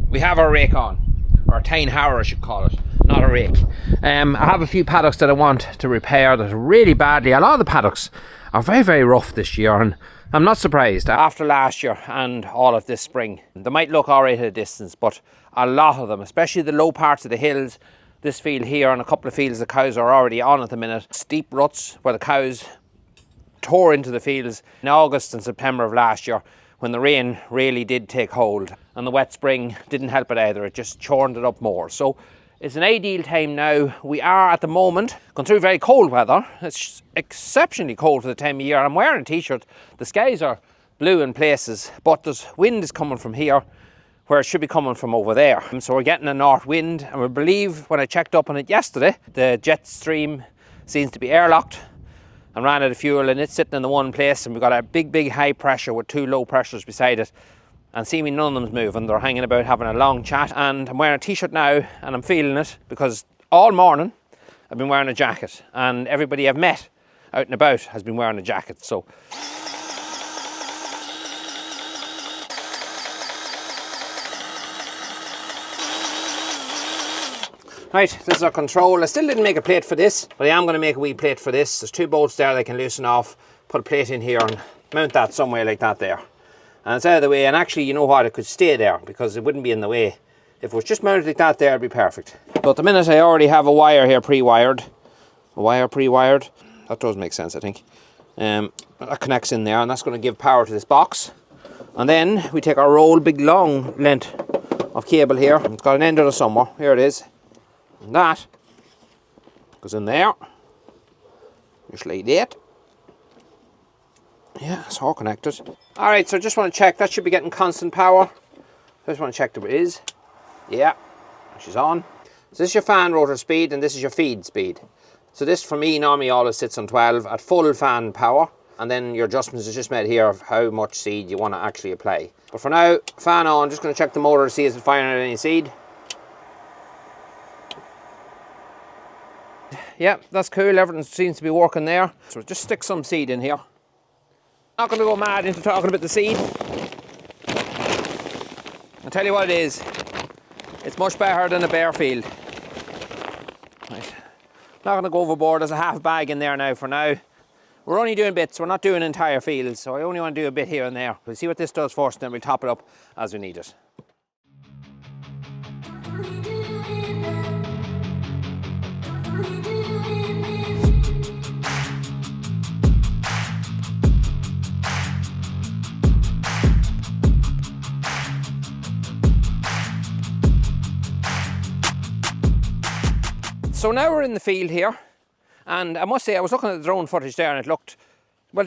we have our rake on, or a Tine harrower I should call it, not a rake. I have a few paddocks that I want to repair that are really badly. A lot of the paddocks are very, very rough this year, and I'm not surprised after last year and all of this spring. They might look alright at a distance, but a lot of them, especially the low parts of the hills, this field here and a couple of fields the cows are already on at the minute, steep ruts where the cows tore into the fields in August and September of last year, when the rain really did take hold, and the wet spring didn't help it either. It just churned it up more. So it's an ideal time now. We are at the moment going through very cold weather. It's exceptionally cold for the time of year. I'm wearing a t-shirt. The skies are blue in places, but there's wind is coming from here where it should be coming from over there. So we're getting a north wind, and we believe when I checked up on it yesterday, the jet stream seems to be airlocked and ran out of fuel, and it's sitting in the one place, and we've got a big high pressure with two low pressures beside it, and seemingly none of them's moving. They're hanging about having a long chat, and I'm wearing a t-shirt now and I'm feeling it because all morning I've been wearing a jacket, and everybody I've met out and about has been wearing a jacket. So right, this is our control. I still didn't make a plate for this, but I am going to make a wee plate for this. There's two bolts there that I can loosen off, put a plate in here and mount that somewhere like that there. And it's out of the way, and actually, you know what, it could stay there because it wouldn't be in the way. If it was just mounted like that there, it'd be perfect. But at the minute I already have a wire here pre-wired. A wire pre-wired. That does make sense, I think. That connects in there, and that's going to give power to this box. And then we take our roll, big long length of cable here. It's got an end of it somewhere. Here it is. And that goes in there, just like that. Yeah, it's all connected. Alright, so I just want to check, that should be getting constant power. I just want to check that it is. Yeah, she's on. So this is your fan rotor speed, and this is your feed speed. So this for me normally always sits on 12 at full fan power, and then your adjustments are just made here of how much seed you want to actually apply. But for now, fan on, just going to check the motor to see is it firing out any seed. Yeah, that's cool, everything seems to be working there. So just stick some seed in here. Not going to go mad into talking about the seed. I'll tell you what it is. It's much better than a bare field. Right. Not going to go overboard, there's a half bag in there now for now. We're only doing bits, we're not doing entire fields, so I only want to do a bit here and there. We'll see what this does first, and then we'll top it up as we need it. So now we're in the field here, and I must say I was looking at the drone footage there, and it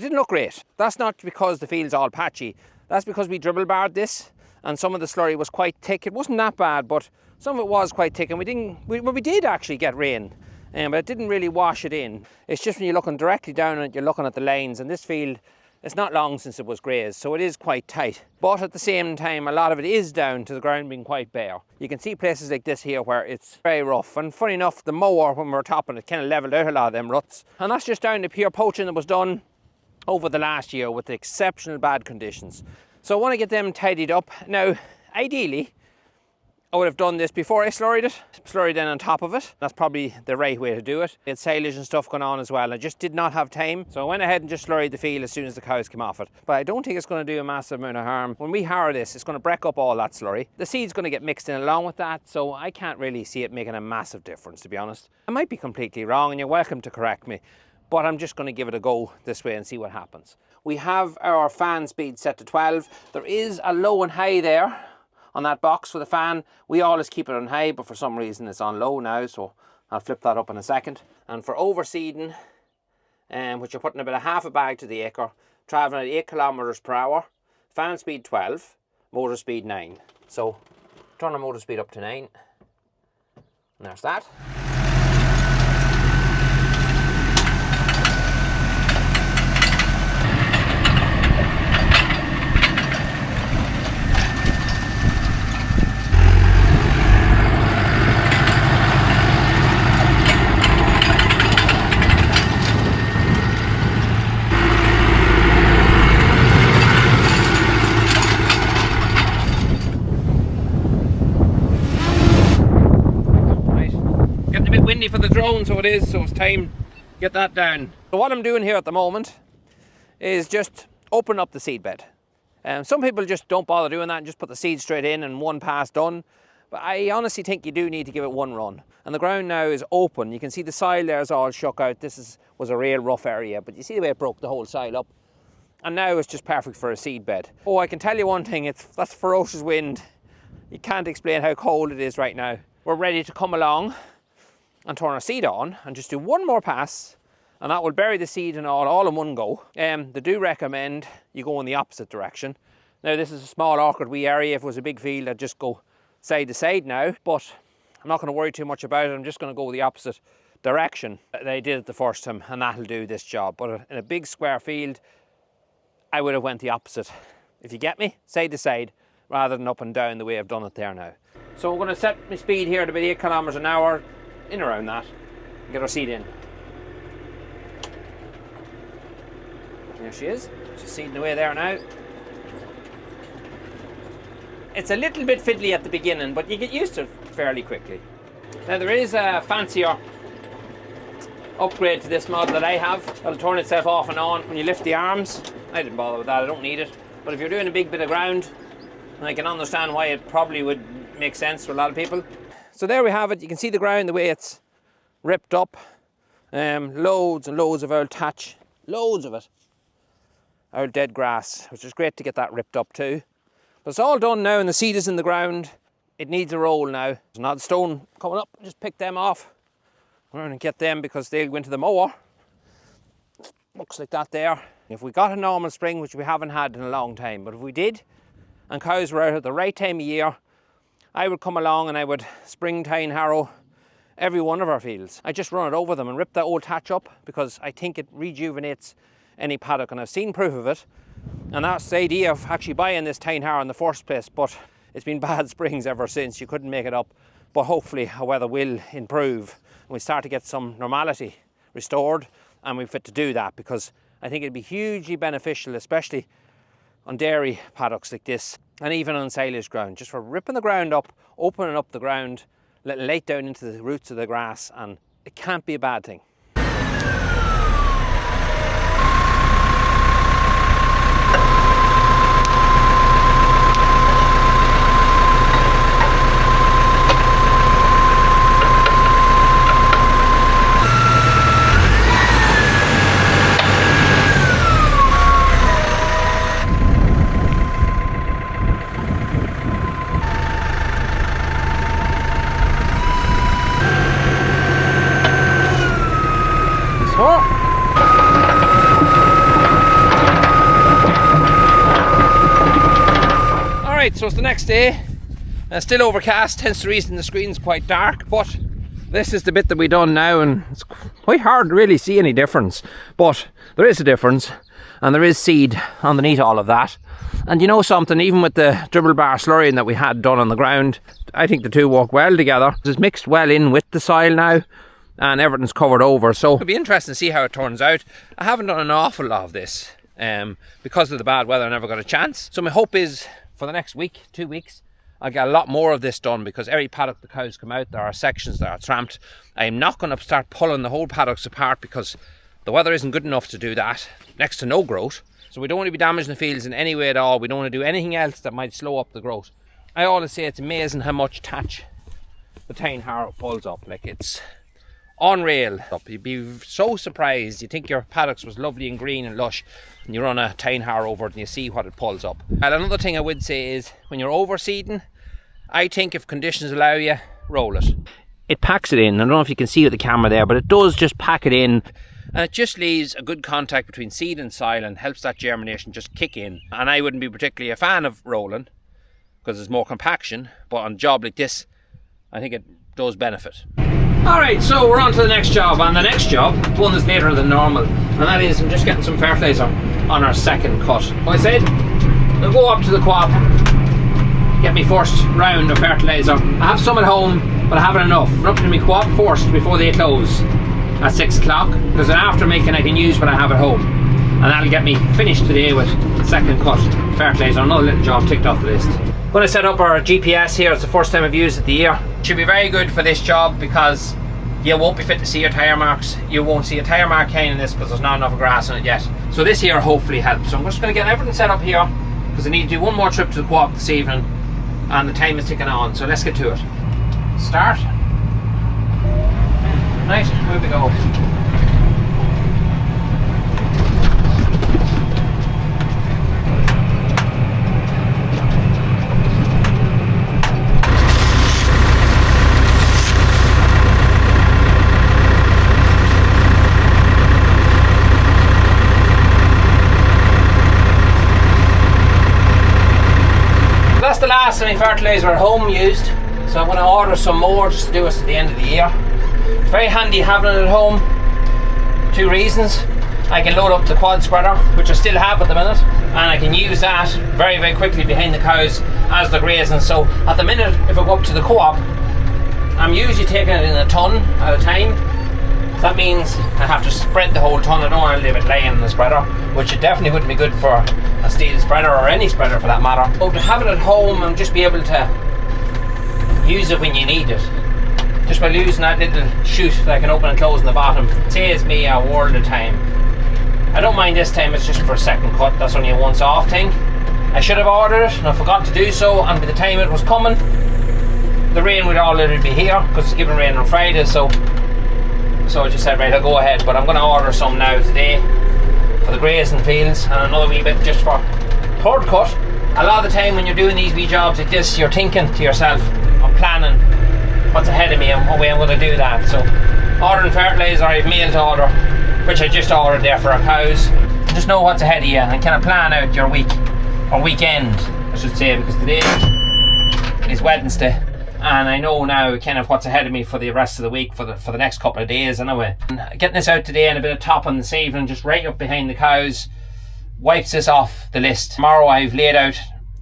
didn't look great. That's not because the field's all patchy, that's because we dribble barred this, and some of the slurry was quite thick. It wasn't that bad, but some of it was quite thick, and we did actually get rain, but it didn't really wash it in. It's just when you're looking directly down on it, you're looking at the lanes, and this field, it's not long since it was grazed, so it is quite tight. But at the same time, a lot of it is down to the ground being quite bare. You can see places like this here where it's very rough. And funny enough, the mower, when we were topping it, kind of levelled out a lot of them ruts. And that's just down to pure poaching that was done over the last year with the exceptional bad conditions. So I want to get them tidied up. Now, ideally, I would have done this before I slurried it, slurried in on top of it. That's probably the right way to do it. It's silage and stuff going on as well. I just did not have time. So I went ahead and just slurried the field as soon as the cows came off it. But I don't think it's going to do a massive amount of harm. When we harrow this, it's going to break up all that slurry. The seed's going to get mixed in along with that. So I can't really see it making a massive difference, to be honest. I might be completely wrong, and you're welcome to correct me. But I'm just going to give it a go this way and see what happens. We have our fan speed set to 12. There is a low and high there on that box for the fan. We always keep it on high, but for some reason it's on low now, so I'll flip that up in a second. And for overseeding, which you're putting about a half a bag to the acre, traveling at 8 kilometers per hour, fan speed 12, motor speed 9. So turn the motor speed up to 9, and there's that. bit windy for the drone, so it is, so it's time to get that down. So what I'm doing here at the moment is just open up the seed bed. Some people just don't bother doing that and just put the seed straight in and one pass done. But I honestly think you do need to give it one run. And the ground now is open. You can see the soil there is all shook out. This was a real rough area, but you see the way it broke the whole soil up. And now it's just perfect for a seed bed. Oh, I can tell you one thing, that's ferocious wind. You can't explain how cold it is right now. We're ready to come along and turn our seed on and just do one more pass, and that will bury the seed and all in one go. They do recommend you go in the opposite direction. Now this is a small awkward wee area. If it was a big field, I'd just go side to side now, but I'm not going to worry too much about it. I'm just going to go the opposite direction. They did it the first time and that'll do this job. But in a big square field, I would have went the opposite, if you get me, side to side, rather than up and down the way I've done it there now. So I'm going to set my speed here to about 8 kilometres an hour, in around that, and get our seed in. There she is, she's seeding away there now. It's a little bit fiddly at the beginning, but you get used to it fairly quickly. Now there is a fancier upgrade to this model that I have. It'll turn itself off and on when you lift the arms. I didn't bother with that, I don't need it. But if you're doing a big bit of ground, and I can understand why it probably would make sense for a lot of people. So there we have it. You can see the ground, the way it's ripped up. Loads and loads of old thatch, loads of it. Old dead grass, which is great to get that ripped up too. But it's all done now and the seed is in the ground. It needs a roll now. There's another stone coming up, just pick them off. We're going to get them because they'll go into the mower. Looks like that there. If we got a normal spring, which we haven't had in a long time, but if we did, and cows were out at the right time of year, I would come along and I would spring tine harrow every one of our fields. I just run it over them and rip that old thatch up because I think it rejuvenates any paddock, and I've seen proof of it. And that's the idea of actually buying this tine harrow in the first place, but it's been bad springs ever since. You couldn't make it up, but hopefully our weather will improve and we start to get some normality restored, and we're fit to do that, because I think it'd be hugely beneficial, especially on dairy paddocks like this, and even on silage ground, just for ripping the ground up, opening up the ground, letting light down into the roots of the grass, and it can't be a bad thing. Alright, so it's the next day, still overcast, hence the reason the screen's quite dark, but this is the bit that we've done now, and it's quite hard to really see any difference, but there is a difference, and there is seed underneath all of that. And you know something, even with the dribble bar slurrying that we had done on the ground, I think the two work well together. It's mixed well in with the soil now, and everything's covered over, so it'll be interesting to see how it turns out. I haven't done an awful lot of this because of the bad weather. I never got a chance, so my hope is for the next week, 2 weeks, I'll get a lot more of this done, because every paddock the cows come out, there are sections that are tramped. I'm not going to start pulling the whole paddocks apart because the weather isn't good enough to do that. Next to no growth, so we don't want to be damaging the fields in any way at all. We don't want to do anything else that might slow up the growth. I always say it's amazing how much thatch the tine harrow pulls up. Like, it's unreal. You'd be so surprised. You think your paddocks was lovely and green and lush, and you run a tine harrow over it and you see what it pulls up. And another thing I would say is, when you're overseeding, I think if conditions allow you, roll it. It packs it in. I don't know if you can see with the camera there, but it does just pack it in, and it just leaves a good contact between seed and soil and helps that germination just kick in. And I wouldn't be particularly a fan of rolling because there's more compaction, but on a job like this, I think it does benefit. Alright, so we're on to the next job, and the next job, one that's later than normal, and that is I'm just getting some fertiliser on our second cut. Like I said, we'll go up to the co-op, get me first round of fertiliser. I have some at home, but I haven't enough. I'm up to my co-op first before they close at 6 o'clock. There's an aftermaking I can use what I have at home, and that'll get me finished today with second cut fertiliser. Another little job ticked off the list. When I set up our GPS here, it's the first time I've used it the year. It should be very good for this job because you won't be fit to see your tyre marks. You won't see a tyre mark hanging in this because there's not enough grass on it yet. So this here hopefully helps. So I'm just going to get everything set up here because I need to do one more trip to the co-op this evening and the time is ticking on. So let's get to it. Start. Right, here we go. That's the last of my fertiliser at home used, so I'm going to order some more just to do us at the end of the year. It's very handy having it at home. 2 reasons. I can load up the quad spreader, which I still have at the minute, and I can use that very, very quickly behind the cows as they're grazing. So at the minute, if I go up to the co-op, I'm usually taking it in a ton at a time. That means I have to spread the whole ton. I don't want to leave it laying in the spreader, which it definitely wouldn't be good for a steel spreader or any spreader for that matter. So to have it at home and just be able to use it when you need it, just by using that little chute that I can open and close in the bottom, saves me a world of time. I don't mind this time, it's just for a second cut. That's only a once off thing. I should have ordered it and I forgot to do so, and by the time it was coming, the rain would already be here because it's given rain on Friday. So I just said, right, I'll go ahead, but I'm going to order some now today for the grazing fields and another wee bit just for third cut. A lot of the time when you're doing these wee jobs like this, you're thinking to yourself, I'm planning what's ahead of me and what way I'm going to do that. So ordering fertiliser, I have meal to order, which I just ordered there for our cows. Just know what's ahead of you and kind of plan out your week, or weekend I should say, because today is Wednesday. And I know now kind of what's ahead of me for the rest of the week, for the next couple of days anyway. And getting this out today and a bit of topping this evening, just right up behind the cows, wipes this off the list. Tomorrow I've laid out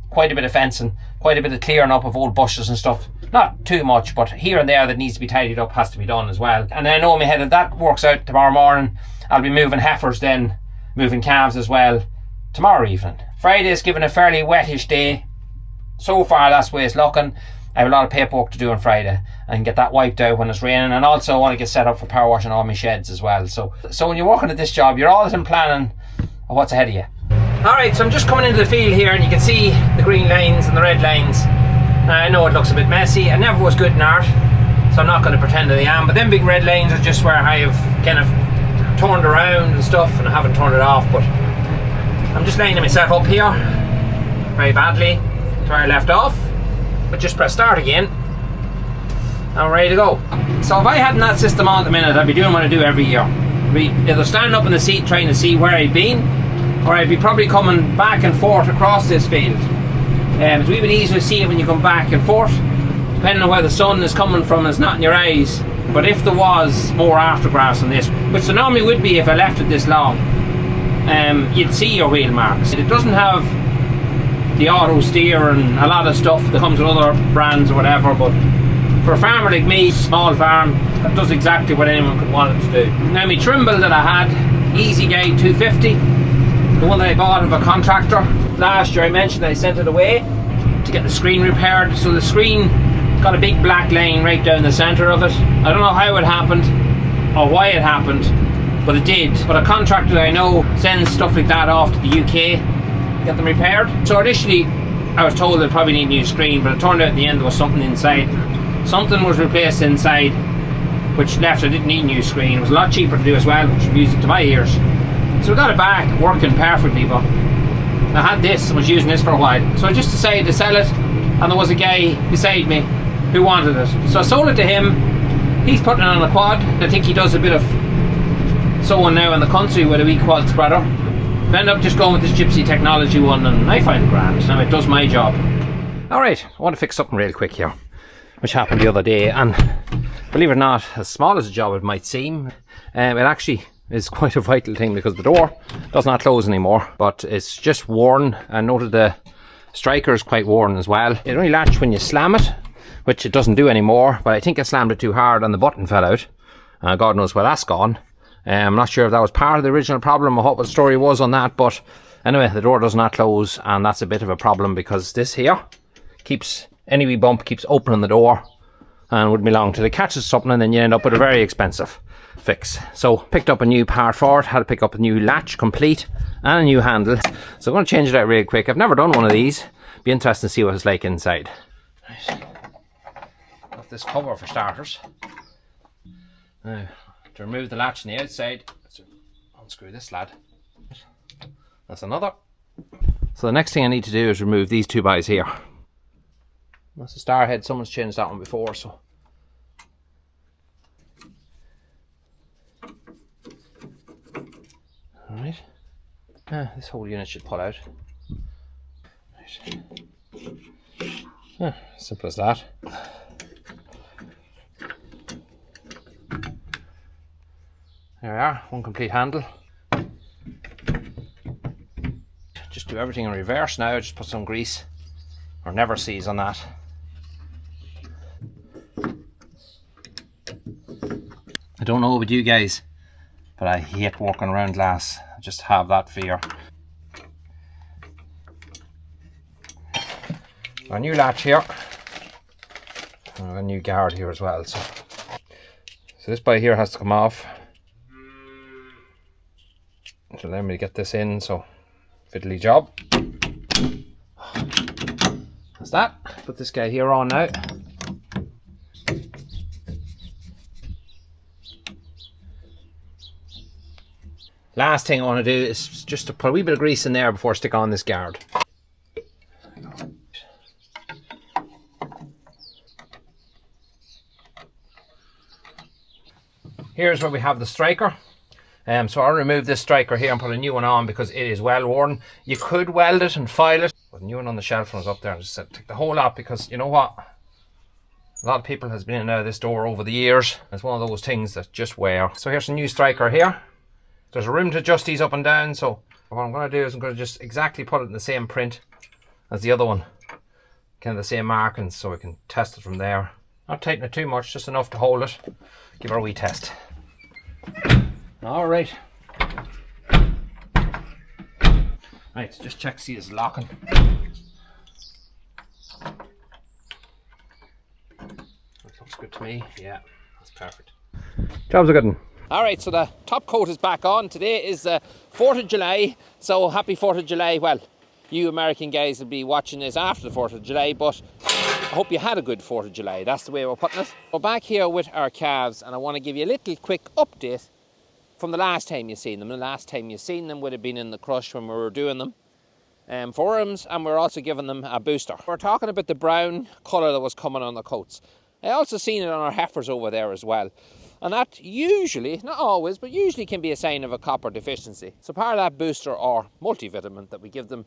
quite a bit of fencing, quite a bit of clearing up of old bushes and stuff. Not too much, but here and there that needs to be tidied up has to be done as well. And I know in my head, if that works out tomorrow morning, I'll be moving heifers then, moving calves as well tomorrow evening. Friday's given a fairly wettish day. So far that's the way it's looking. I have a lot of paperwork to do on Friday and get that wiped out when it's raining, and also I want to get set up for power washing all my sheds as well. So when you're working at this job, you're all the time planning of what's ahead of you. Alright, so I'm just coming into the field here and you can see the green lines and the red lines. Now I know it looks a bit messy. I never was good in art, so I'm not going to pretend that I am, but them big red lines are just where I have kind of turned around and stuff, and I haven't turned it off, but I'm just lining myself up here very badly to where I left off. But just press start again and we're ready to go. So if I hadn't that system on at the minute, I'd be doing what I do every year. I'd be either standing up in the seat trying to see where I'd been, or I'd be probably coming back and forth across this field. It's a wee bit easier to see it when you come back and forth, depending on where the sun is coming from. It's not in your eyes, but if there was more aftergrass on this, which there normally would be if I left it this long, you'd see your wheel marks. It doesn't have the auto steer and a lot of stuff that comes with other brands or whatever, but for a farmer like me, small farm, that does exactly what anyone could want it to do. Now my Trimble that I had, Easy Guide 250, the one that I bought of a contractor last year, I mentioned I sent it away to get the screen repaired. So the screen got a big black line right down the centre of it. I don't know how it happened or why it happened, but it did. But a contractor that I know sends stuff like that off to the UK, get them repaired. So initially I was told I'd probably need a new screen, but it turned out in the end there was something inside. Something was replaced inside, which left I didn't need a new screen. It was a lot cheaper to do as well, which was music to my ears. So I got it back working perfectly, but I had this and was using this for a while. So I just decided to sell it, and there was a guy beside me who wanted it. So I sold it to him. He's putting it on a quad. I think he does a bit of sowing now in the country with a wee quad spreader. I ended up just going with this Gypsy Technology one, and I find it grand. Now it does my job. Alright, I want to fix something real quick here, which happened the other day, and believe it or not, as small as a job it might seem, it actually is quite a vital thing, because the door does not close anymore, but it's just worn. I noted the striker is quite worn as well. It only latches when you slam it, which it doesn't do anymore, but I think I slammed it too hard and the button fell out. God knows where that's gone. I'm not sure if that was part of the original problem or what the story was on that, but anyway, the door does not close, and that's a bit of a problem because this here keeps, any wee bump keeps opening the door and wouldn't be long till it catches something, and then you end up with a very expensive fix. So picked up a new part for it, had to pick up a new latch complete and a new handle. So I'm going to change it out real quick. I've never done one of these. Be interesting to see what it's like inside. Right. Got this cover for starters. Now to remove the latch on the outside, let's unscrew this lad. That's another. So the next thing I need to do is remove these two guys here. That's a star head. Someone's changed that one before, so. Alright. This whole unit should pull out. Right. Simple as that. There we are, one complete handle. Just do everything in reverse now, just put some grease or never sees on that. I don't know about you guys, but I hate walking around glass. I just have that fear. A new latch here, and a new guard here as well. So this by here has to come off to allow me to get this in. So fiddly job. That's that. Put this guy here on now. Last thing I want to do is just to put a wee bit of grease in there before I stick on this guard. Here's where we have the striker. So I'll remove this striker here and put a new one on because it is well worn. You could weld it and file it. Put a new one on the shelf when I was up there and just said take the whole lot, because you know what? A lot of people has been in and out of this door over the years. It's one of those things that just wear. So here's a new striker here. There's a room to adjust these up and down. So what I'm going to do is I'm going to just exactly put it in the same print as the other one. Kind of the same markings, so we can test it from there. Not tighten it too much, just enough to hold it. Give it a wee test. Alright. Right, so just check to see it's locking. That looks good to me. Yeah, that's perfect. Job's a good one. Alright, so the top coat is back on. Today is the 4th of July, so happy 4th of July. Well, you American guys will be watching this after the 4th of July, but I hope you had a good 4th of July. That's the way we're putting it. We're back here with our calves, and I want to give you a little quick update from the last time you've seen them. The last time you've seen them would have been in the crush when we were doing them forums, and we're also giving them a booster. We're talking about the brown colour that was coming on the coats. I also seen it on our heifers over there as well. And that usually, not always, but usually can be a sign of a copper deficiency. So part of that booster or multivitamin that we give them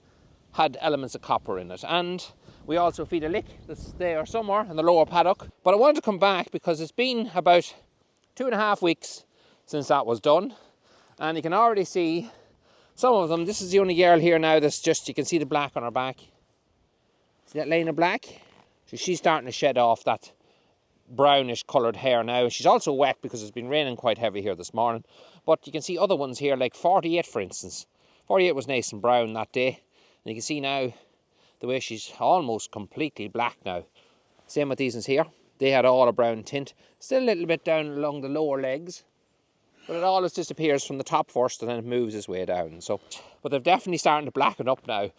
had elements of copper in it. And we also feed a lick that's there somewhere in the lower paddock. But I wanted to come back because it's been about 2.5 weeks since that was done. And you can already see some of them. This is the only girl here now that's just, you can see the black on her back. See that line of black? So she's starting to shed off that brownish coloured hair now. She's also wet because it's been raining quite heavy here this morning. But you can see other ones here, like 48 for instance. 48 was nice and brown that day. And you can see now the way she's almost completely black now. Same with these ones here. They had all a brown tint. Still a little bit down along the lower legs, but it always disappears from the top first and then it moves its way down. So, but they're definitely starting to blacken up now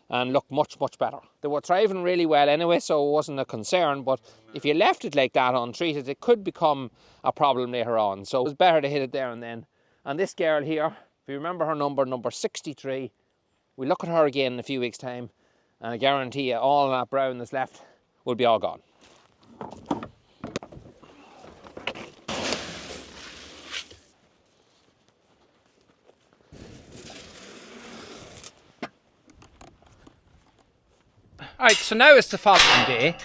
and look much, much better. They were thriving really well anyway, so it wasn't a concern, but if you left it like that untreated, it could become a problem later on. So it was better to hit it there and then. And this girl here, if you remember her number 63, we'll look at her again in a few weeks' time, and I guarantee you all that brown that's left will be all gone. Alright, so now it's the following day,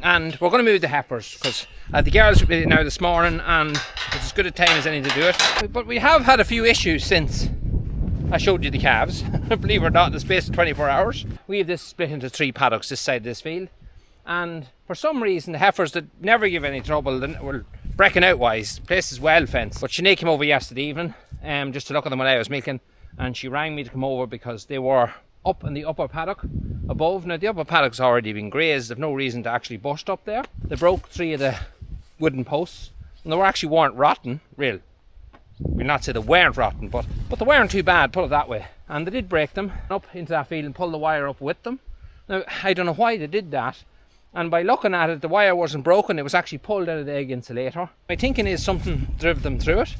and we're going to move the heifers because the girls were now this morning and it's as good a time as any to do it. But we have had a few issues since I showed you the calves, believe it or not, in the space of 24 hours. We have this split into 3 paddocks this side of this field, and for some reason the heifers that never give any trouble, well, breaking out wise, the place is well fenced. But Sinead came over yesterday evening just to look at them when I was milking, and she rang me to come over because they were up in the upper paddock above. Now the upper paddock's already been grazed, they've no reason to actually bust up there. They broke 3 of the wooden posts, and they weren't rotten, real. We'll not say they weren't rotten, but they weren't too bad, put it that way. And they did break them up into that field and pull the wire up with them. Now, I don't know why they did that. And by looking at it, the wire wasn't broken, it was actually pulled out of the egg insulator. My thinking is something drove them through it.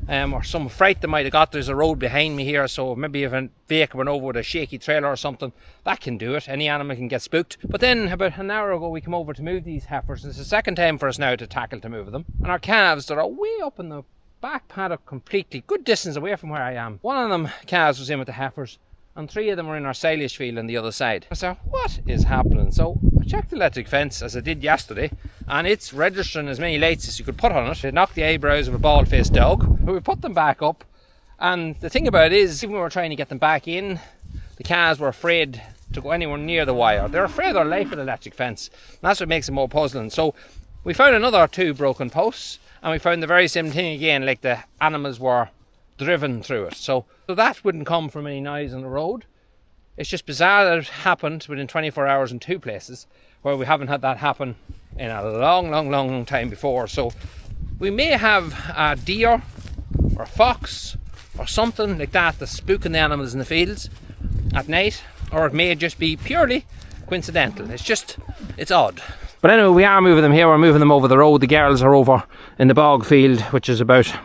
Or some fright they might have got. There's a road behind me here, so maybe if a vehicle went over with a shaky trailer or something, that can do it. Any animal can get spooked. But then about an hour ago we came over to move these heifers, and it's the second time for us now to tackle to move them. And our calves, they're way up in the back paddock completely, good distance away from where I am. One of them calves was in with the heifers, and 3 of them were in our silage field on the other side. I said, what is happening? So I checked the electric fence as I did yesterday, and it's registering as many lights as you could put on it. It knocked the eyebrows of a bald-faced dog, but we put them back up. And the thing about it is, even when we were trying to get them back in, the calves were afraid to go anywhere near the wire. They're afraid of their life with the electric fence, and that's what makes it more puzzling. So we found another 2 broken posts, and we found the very same thing again, like the animals were driven through it. So that wouldn't come from any noise on the road. It's just bizarre that it happened within 24 hours in 2 places, where we haven't had that happen in a long time before. So we may have a deer or a fox or something like that that's spooking the animals in the fields at night, or it may just be purely coincidental. It's odd. But anyway, we are moving them here. We're moving them over the road. The girls are over in the bog field, which is about a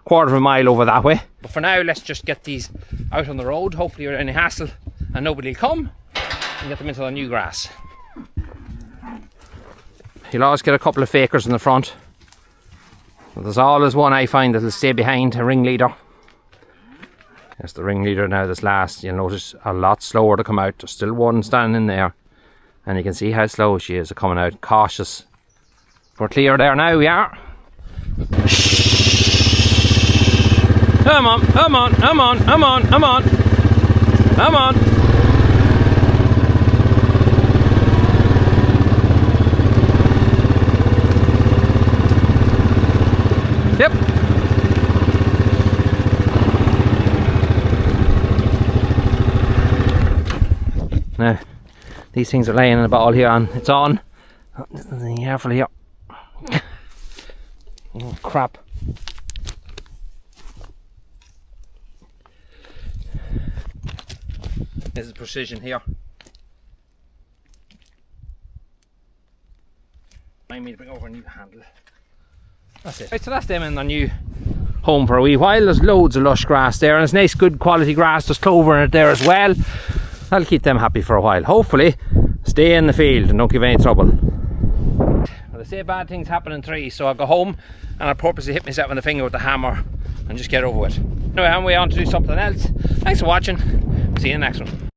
quarter of a mile over that way. But for now, let's just get these out on the road, hopefully without any hassle and nobody will come, and get them into the new grass. You'll always get a couple of fakers in the front. But there's always one I find that'll stay behind, a ringleader. There's the ringleader now. This last, you'll notice, a lot slower to come out. There's still one standing in there, and you can see how slow she is coming out, cautious. We're clear there now, we are. Come on, come on, come on, come on, come on, come on. Yep. Now, these things are laying in a ball here, and it's on. Oh, there's nothing careful here. Oh, crap. This is precision here. I need to bring over a new handle. That's it. Right, so that's them in their new home for a wee while. There's loads of lush grass there, and it's nice, good quality grass. There's clover in it there as well. That'll keep them happy for a while. Hopefully, stay in the field and don't give any trouble. Well, they say bad things happen in threes, so I'll go home and I'll purposely hit myself in the finger with the hammer and just get over it. Anyway, I'm way on to do something else. Thanks for watching. See you in the next one.